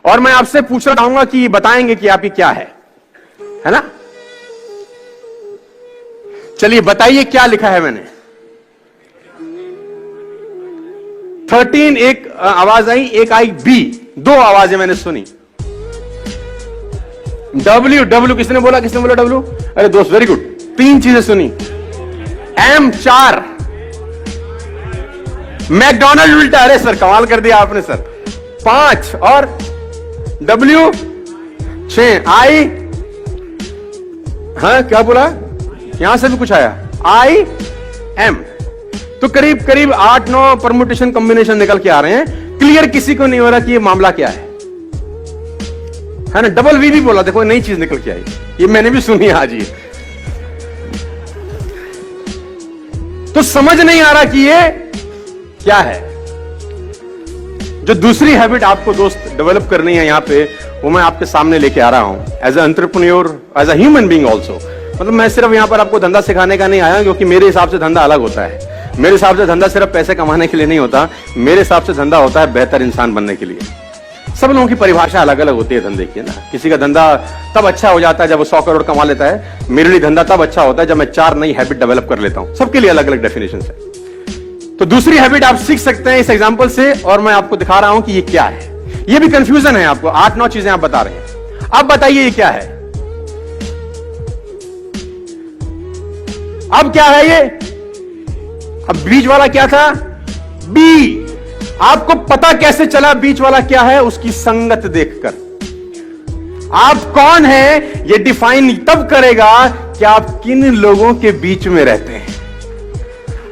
और मैं आपसे पूछना चाहूंगा कि बताएंगे कि आपकी क्या है ना? चलिए बताइए क्या लिखा है मैंने। 13 एक आवाज आई, एक आई बी, दो आवाजें मैंने सुनी। डब्ल्यू डब्ल्यू किसने बोला डब्ल्यू? अरे दोस्त वेरी गुड, तीन चीजें सुनी। एम 4, मैकडॉनल्ड उल्टा, अरे सर कमाल कर दिया आपने सर। 5 और डब्ल्यू 6, आई, हाँ क्या बोला, यहां से भी कुछ आया, आई एम। तो करीब करीब 8-9 परमुटेशन कॉम्बिनेशन निकल के आ रहे हैं। क्लियर किसी को नहीं हो रहा कि ये मामला क्या है ना? डबल वी भी बोला, देखो नई चीज निकल के आई, ये मैंने भी सुनी आज। ये तो समझ नहीं आ रहा कि ये क्या है। जो दूसरी हैबिट आपको दोस्त डेवलप करनी है यहां पे, वो मैं आपके सामने लेके आ रहा हूं as an entrepreneur, as a human being also. मतलब मैं सिर्फ यहां पर आपको धंधा सिखाने का नहीं आया, क्योंकि मेरे हिसाब से धंधा अलग होता है। मेरे हिसाब से धंधा सिर्फ पैसे कमाने के लिए नहीं होता, मेरे हिसाब से धंधा होता है बेहतर इंसान बनने के लिए। सब लोगों की परिभाषा अलग अलग होती है धंधे की, ना? किसी का धंधा तब अच्छा हो जाता है जब वो 100 करोड़ कमा लेता है। मेरे लिए धंधा तब अच्छा होता है जब मैं 4 नई हैबिट डेवलप कर लेता हूं। सबके लिए अलग अलग डेफिनेशन है। तो दूसरी हैबिट आप सीख सकते हैं इस एग्जांपल से, और मैं आपको दिखा रहा हूं कि ये क्या है। ये भी कंफ्यूजन है आपको, 8-9 चीजें आप बता रहे हैं। अब बताइए ये क्या है? अब क्या है ये? अब बीच वाला क्या था? बी। आपको पता कैसे चला बीच वाला क्या है? उसकी संगत देखकर। आप कौन है ये डिफाइन तब करेगा कि आप किन लोगों के बीच में रहते हैं।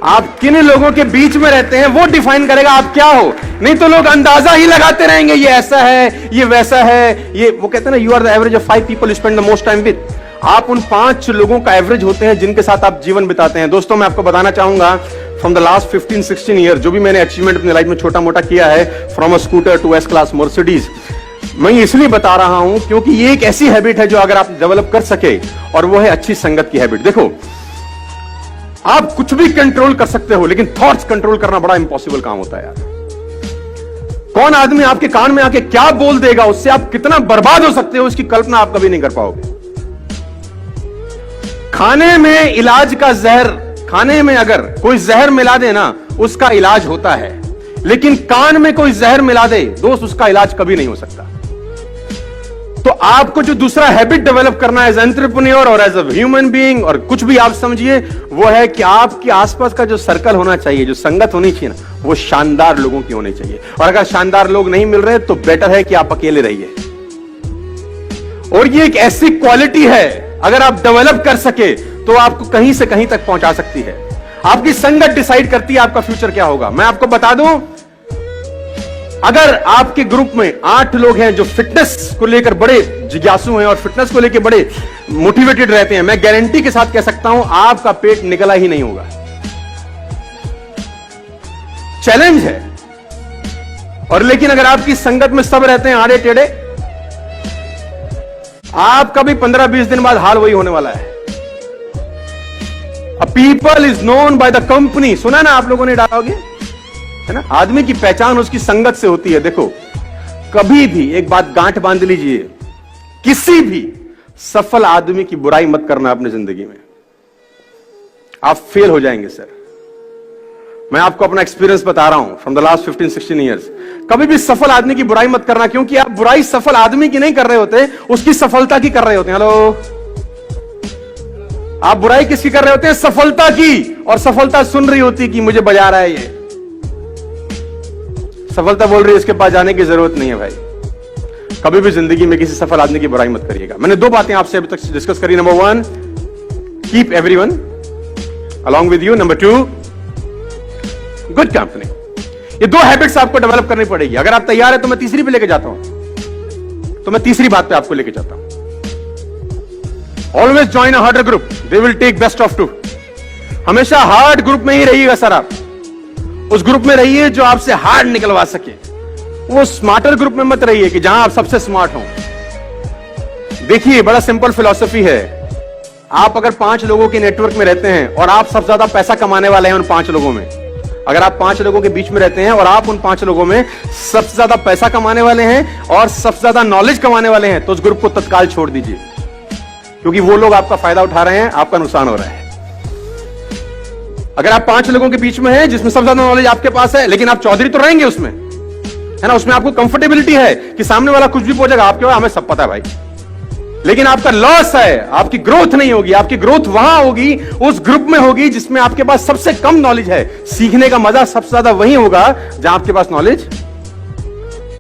आप किन लोगों के बीच में रहते हैं वो डिफाइन करेगा आप क्या हो। नहीं तो लोग अंदाजा ही लगाते रहेंगे, ये ऐसा है, ये वैसा है। ये वो कहते हैं ना, you are the average of 5 people you spend the most time with. आप उन 5 लोगों का एवरेज होते हैं जिनके साथ आप जीवन बिताते हैं। दोस्तों मैं आपको बताना चाहूंगा, फ्रॉम द लास्ट 15-16 ईयर जो भी मैंने अचीवमेंट अपनी लाइफ में छोटा मोटा किया है, from a scooter to S class Mercedes, मैं इसलिए बता रहा हूं क्योंकि ये एक ऐसी हैबिट है जो अगर आप डेवलप कर सके, और वो है अच्छी संगत की हैबिट। देखो आप कुछ भी कंट्रोल कर सकते हो, लेकिन थॉट्स कंट्रोल करना बड़ा इंपॉसिबल काम होता है यार। कौन आदमी आपके कान में आके क्या बोल देगा, उससे आप कितना बर्बाद हो सकते हो, इसकी कल्पना आप कभी नहीं कर पाओगे। खाने में इलाज का जहर, खाने में अगर कोई जहर मिला दे ना, उसका इलाज होता है, लेकिन कान में कोई जहर मिला दे दोस्त, उसका इलाज कभी नहीं हो सकता। तो आपको जो दूसरा हैबिट डेवलप करना है एज एंटरप्रेन्योर और एज अ ह्यूमन बीइंग, और कुछ भी आप समझिए, वो है कि आपके आसपास का जो सर्कल होना चाहिए, जो संगत होनी चाहिए ना, वो शानदार लोगों की होनी चाहिए। और अगर शानदार लोग नहीं मिल रहे तो बेटर है कि आप अकेले रहिए। और ये एक ऐसी क्वालिटी है, अगर आप डेवलप कर सके तो आपको कहीं से कहीं तक पहुंचा सकती है। आपकी संगत डिसाइड करती है आपका फ्यूचर क्या होगा। मैं आपको बता दूं, अगर आपके ग्रुप में 8 लोग हैं जो फिटनेस को लेकर बड़े जिज्ञासु हैं और फिटनेस को लेकर बड़े मोटिवेटेड रहते हैं, मैं गारंटी के साथ कह सकता हूं आपका पेट निकला ही नहीं होगा। चैलेंज है। और लेकिन अगर आपकी संगत में सब रहते हैं आड़े टेढ़े, आपका भी 15-20 दिन बाद हाल वही होने वाला है। A people is known by the company, सुना ना आप लोगों ने डालोगे, है ना? आदमी की पहचान उसकी संगत से होती है। देखो कभी भी एक बात गांठ बांध लीजिए, किसी भी सफल आदमी की बुराई मत करना अपनी जिंदगी में, आप फेल हो जाएंगे सर। मैं आपको अपना एक्सपीरियंस बता रहा हूं फ्रॉम द लास्ट 15-16 ईयर्स। कभी भी सफल आदमी की बुराई मत करना, क्योंकि आप बुराई सफल आदमी की नहीं कर रहे होते, उसकी सफलता की कर रहे होते हैं। हेलो, आप बुराई किसकी कर रहे होते हैं? सफलता की। और सफलता सुन रही होती कि मुझे बजा रहा है ये, सफलता बोल रही है इसके पास जाने की जरूरत नहीं है। भाई कभी भी जिंदगी में किसी सफल आदमी की बुराई मत करिएगा। मैंने 2 बातें आपसे अभी तक डिस्कस करी। Number 1, keep everyone along with you. Number 2, good company. ये 2 हैबिट्स आपको डेवलप करनी पड़ेगी। अगर आप तैयार है तो मैं तीसरी पे लेके जाता हूं। तो मैं तीसरी बात पे आपको लेके जाता हूं। Always join a harder group, they will take best of 2। हमेशा हार्ड ग्रुप में ही रहिएगा सर। आप उस ग्रुप में रहिए जो आपसे हार्ड निकलवा सके। वो स्मार्टर ग्रुप में मत रहिए कि जहां आप सबसे स्मार्ट हो। देखिए बड़ा सिंपल फिलॉसफी है। आप अगर 5 लोगों के नेटवर्क में रहते हैं और आप सबसे ज्यादा पैसा कमाने वाले हैं उन 5 लोगों में, अगर आप 5 लोगों के बीच में रहते हैं और आप उन 5 लोगों में सबसे ज्यादा पैसा कमाने वाले हैं और सबसे ज्यादा नॉलेज कमाने वाले हैं, तो उस ग्रुप को तत्काल छोड़ दीजिए, क्योंकि वो लोग आपका फायदा उठा रहे हैं, आपका नुकसान हो रहा है। अगर आप 5 लोगों के बीच में हैं जिसमें सबसे ज्यादा नॉलेज आपके पास है, लेकिन आप चौधरी तो रहेंगे उसमें, है ना, उसमें आपको कंफर्टेबिलिटी है कि सामने वाला कुछ भी पूछेगा, आपके बाद हमें सब पता है भाई, लेकिन आपका लॉस है, आपकी ग्रोथ नहीं होगी। आपकी ग्रोथ वहां होगी, उस ग्रुप में होगी जिसमें आपके पास सबसे कम नॉलेज है। सीखने का मजा सबसे ज्यादा वहीं होगा जहां आपके पास नॉलेज